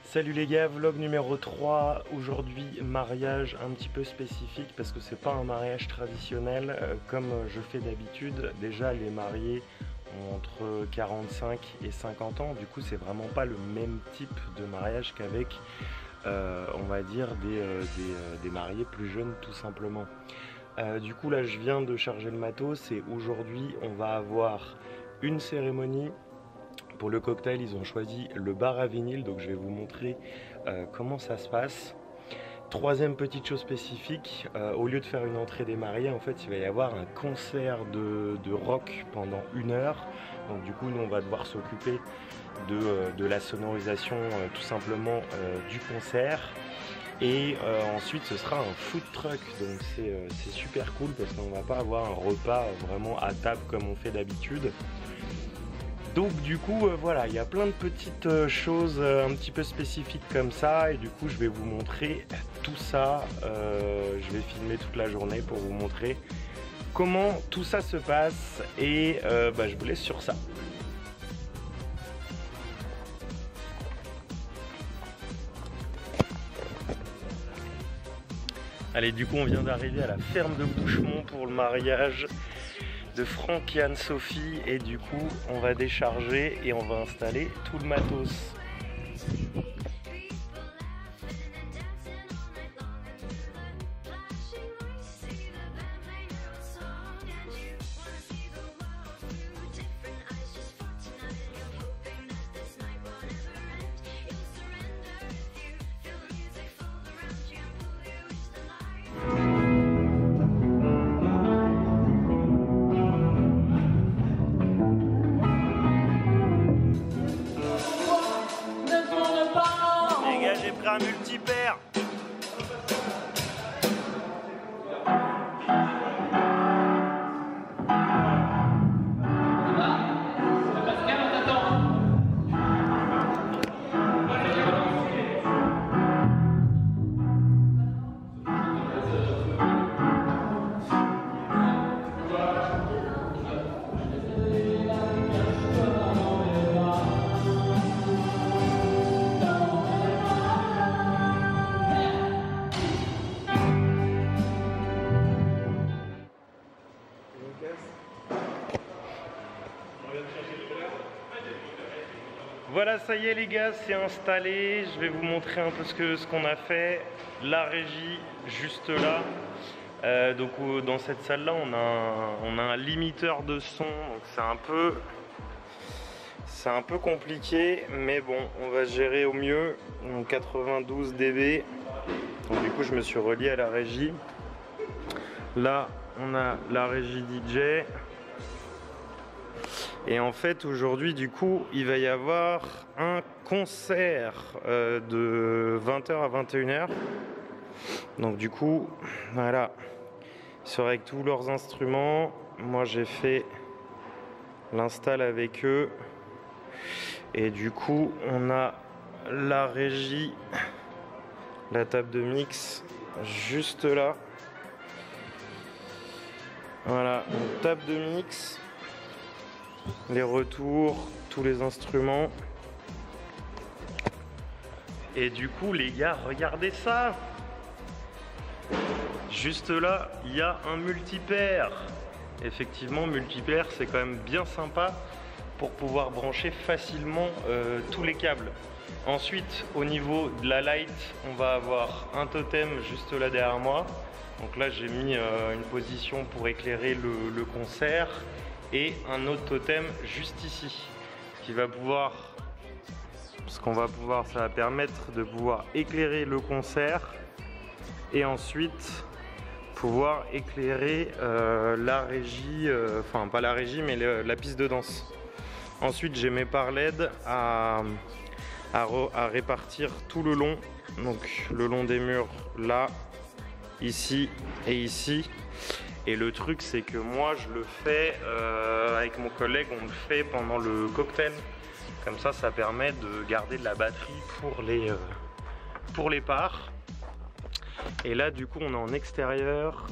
Salut les gars, vlog numéro 3. Aujourd'hui, mariage un petit peu spécifique parce que c'est pas un mariage traditionnel comme je fais d'habitude. Déjà, les mariés ont entre 45 et 50 ans. Du coup, c'est vraiment pas le même type de mariage qu'avec, on va dire, des mariés plus jeunes tout simplement. Du coup, là, je viens de charger le matos et aujourd'hui, on va avoir une cérémonie. Pour le cocktail, ils ont choisi le bar à vinyle, donc je vais vous montrer comment ça se passe. Troisième petite chose spécifique, au lieu de faire une entrée des mariés, en fait, il va y avoir un concert de rock pendant 1 heure. Donc du coup, nous, on va devoir s'occuper de la sonorisation tout simplement du concert. Et ensuite, ce sera un food truck, donc c'est super cool parce qu'on va pas avoir un repas vraiment à table comme on fait d'habitude. Donc du coup voilà, il y a plein de petites choses un petit peu spécifiques comme ça et du coup je vais vous montrer tout ça. Je vais filmer toute la journée pour vous montrer comment tout ça se passe et je vous laisse sur ça. Allez, du coup on vient d'arriver à la ferme de Bouchemont pour le mariage de Franck et Anne-Sophie et du coup on va décharger et on va installer tout le matos. J'ai pris un multipère. Voilà, ça y est les gars, c'est installé. Je vais vous montrer un peu ce qu'on a fait. La régie, juste là. Donc dans cette salle-là, on a un limiteur de son. Donc c'est un peu compliqué, mais bon, on va gérer au mieux. Donc 92 dB. Donc du coup, je me suis relié à la régie. Là, on a la régie DJ. Et en fait aujourd'hui du coup il va y avoir un concert de 20 h à 21 h. Donc du coup voilà, ils sont avec tous leurs instruments. Moi j'ai fait l'install avec eux. Et du coup on a la régie, la table de mix juste là. Voilà, une table de mix. Les retours, tous les instruments. Et du coup les gars, regardez ça. Juste là, il y a un multipère. Effectivement, multipère, c'est quand même bien sympa pour pouvoir brancher facilement tous les câbles. Ensuite, au niveau de la light, on va avoir un totem juste là derrière moi. Donc là, j'ai mis une position pour éclairer le concert. Et un autre totem juste ici qui va pouvoir, ça va permettre de pouvoir éclairer le concert et ensuite pouvoir éclairer la régie, enfin pas la régie mais la piste de danse. Ensuite j'ai mes par LED à répartir tout le long, donc le long des murs là, ici et ici. Et le truc c'est que moi je le fais avec mon collègue, on le fait pendant le cocktail. Comme ça permet de garder de la batterie pour les parts. Et là du coup on est en extérieur.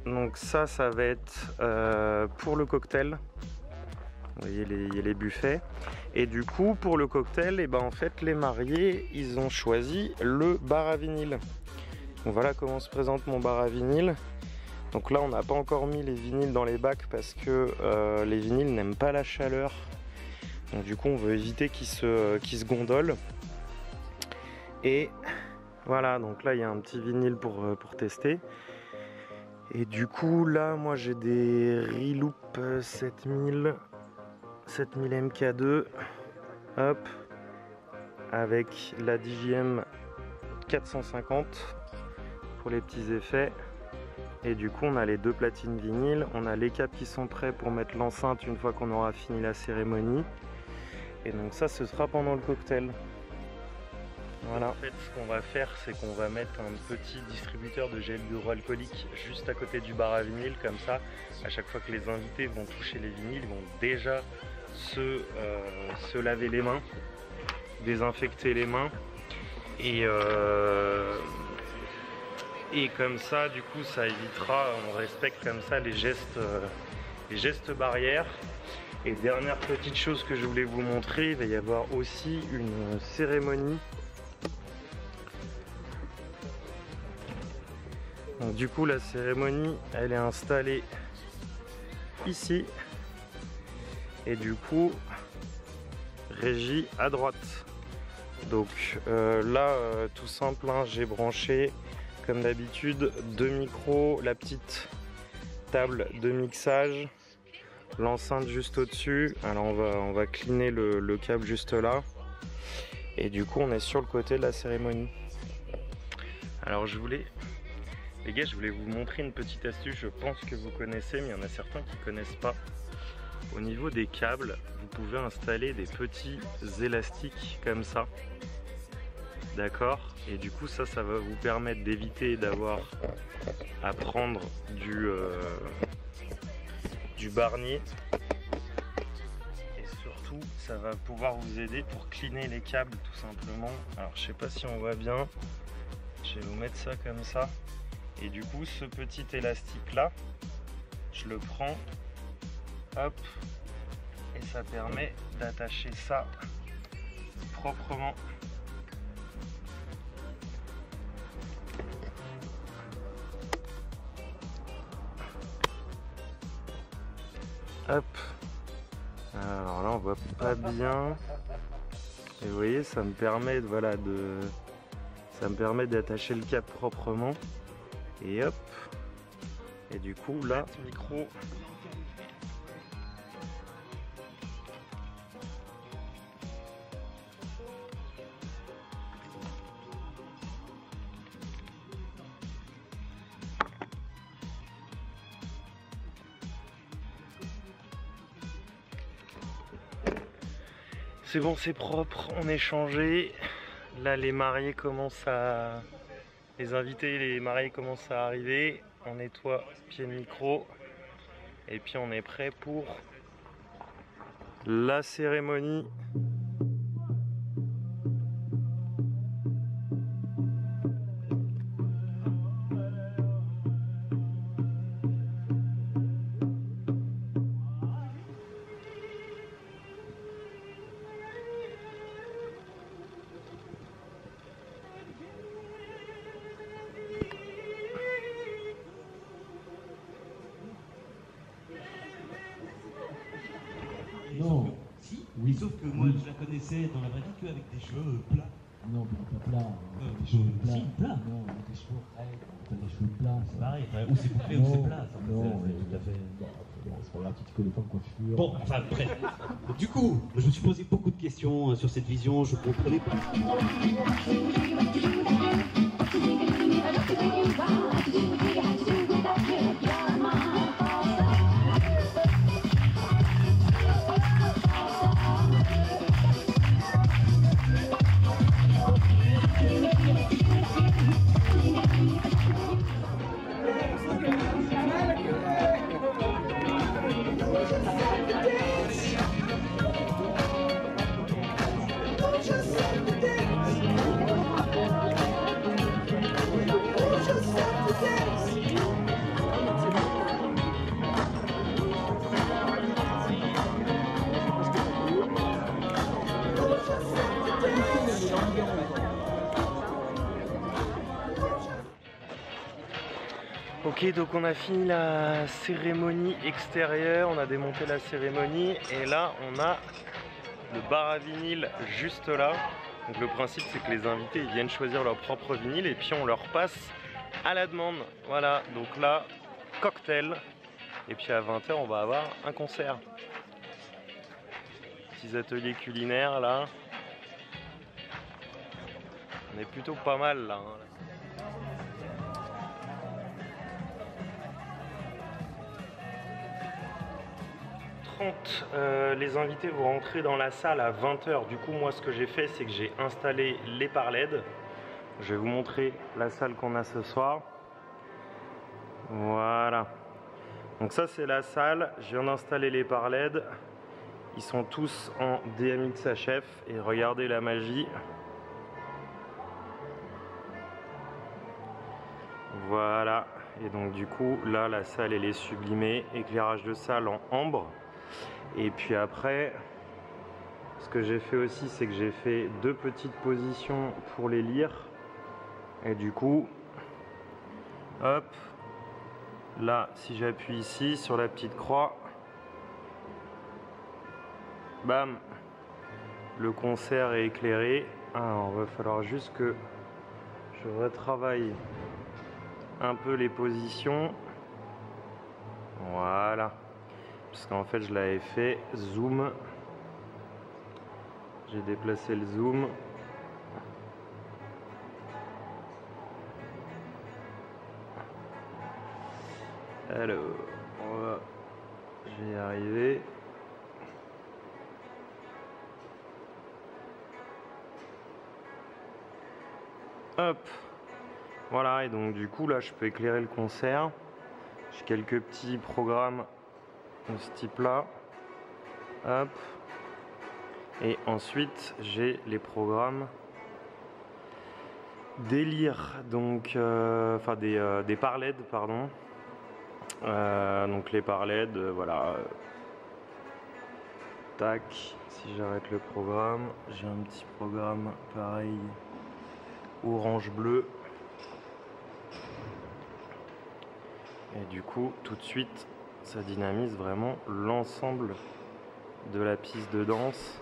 Donc ça va être pour le cocktail. Vous voyez il y a les buffets. Et du coup, pour le cocktail, et ben en fait, les mariés, ils ont choisi le bar à vinyle. Donc voilà comment se présente mon bar à vinyle. Donc là, on n'a pas encore mis les vinyles dans les bacs parce que les vinyles n'aiment pas la chaleur. Donc du coup, on veut éviter qu'ils se gondolent. Et voilà, donc là, il y a un petit vinyle pour tester. Et du coup, là, moi, j'ai des Reloop 7000 MK2, hop, avec la DJM 450 pour les petits effets. Et du coup, on a les deux platines vinyles, on a les câbles qui sont prêts pour mettre l'enceinte une fois qu'on aura fini la cérémonie. Et donc ça, ce sera pendant le cocktail. Voilà. En fait, ce qu'on va faire, c'est qu'on va mettre un petit distributeur de gel hydroalcoolique juste à côté du bar à vinyle, comme ça, à chaque fois que les invités vont toucher les vinyles, ils vont déjà se laver les mains, désinfecter les mains, et comme ça, du coup, ça évitera, on respecte comme ça les gestes barrières. Et dernière petite chose que je voulais vous montrer, il va y avoir aussi une cérémonie. Donc, du coup, la cérémonie, elle est installée ici. Et du coup, régie à droite. Donc là, tout simple, hein, j'ai branché comme d'habitude deux micros, la petite table de mixage, l'enceinte juste au-dessus. Alors on va cleaner le câble juste là. Et du coup, on est sur le côté de la cérémonie. Alors les gars, je voulais vous montrer une petite astuce, je pense que vous connaissez, mais il y en a certains qui ne connaissent pas. Au niveau des câbles, vous pouvez installer des petits élastiques comme ça. D'accord? Et du coup, ça va vous permettre d'éviter d'avoir à prendre du barnier. Et surtout, ça va pouvoir vous aider pour cleaner les câbles tout simplement. Alors, je sais pas si on voit bien. Je vais vous mettre ça comme ça. Et du coup, ce petit élastique là, je le prends, hop, et ça permet d'attacher ça proprement. Hop. Alors là, on voit pas bien. Et vous voyez, ça me permet d'attacher le câble proprement. Et hop. Et du coup, là, micro. C'est bon, c'est propre, on est changé. Là, les mariés commencent à... Les invités, les mariés commencent à arriver. On nettoie pied de micro. Et puis on est prêt pour la cérémonie. Non. Si. Oui. Sauf que moi, je la connaissais dans la vraie vie qu'avec des cheveux plats. Non, mais pas plat. Des cheveux plats. Si, plats. Non, des cheveux raides. Des cheveux plats. C'est pareil. Ou c'est bouclé ou c'est plat. Non, tout à fait. C'est pas grave, tu connais pas de coiffure. Bon, enfin, bref. Du coup, je me suis posé beaucoup de questions sur cette vision. Je comprenais pas. Ok, donc on a fini la cérémonie extérieure, on a démonté la cérémonie et là on a le bar à vinyle juste là. Donc le principe c'est que les invités ils viennent choisir leur propre vinyle et puis on leur passe à la demande. Voilà, donc là, cocktail. Et puis à 20 h on va avoir un concert. Petits ateliers culinaires là. On est plutôt pas mal là. Les invités vont rentrer dans la salle à 20 h. Du coup, moi, ce que j'ai fait, c'est que j'ai installé les par LED. Je vais vous montrer la salle qu'on a ce soir. Voilà. Donc ça, c'est la salle. Je viens d'installer les par LED. Ils sont tous en DMX HF. Et regardez la magie. Voilà. Et donc, du coup, là, la salle, elle est sublimée. Éclairage de salle en ambre. Et puis après, ce que j'ai fait aussi, c'est que j'ai fait 2 petites positions pour les lire. Et du coup, hop, là, si j'appuie ici sur la petite croix, bam, le concert est éclairé. Alors, il va falloir juste que je retravaille un peu les positions. Voilà. Parce qu'en fait je l'avais fait zoom, j'ai déplacé le zoom. Alors, je vais y arriver. Hop, voilà, et donc du coup là je peux éclairer le concert. J'ai quelques petits programmes de ce type là, hop, et ensuite j'ai les programmes délire, donc enfin des par LED, pardon, donc les par LED, voilà, tac, si j'arrête le programme, j'ai un petit programme pareil orange bleu, et du coup tout de suite ça dynamise vraiment l'ensemble de la piste de danse.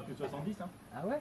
Plus de 70, hein. Ah ouais?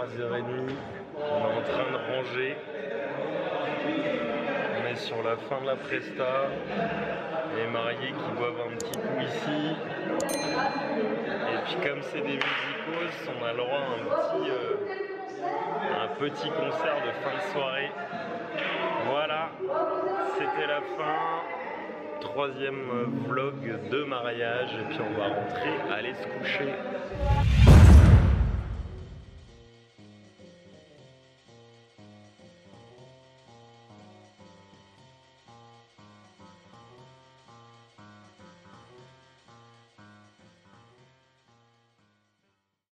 3h30. On est en train de ranger. On est sur la fin de la presta. Les mariés qui boivent un petit coup ici. Et puis comme c'est des musicos, on a le droit à un petit concert de fin de soirée. Voilà, c'était la fin. 3e vlog de mariage. Et puis on va rentrer, aller se coucher.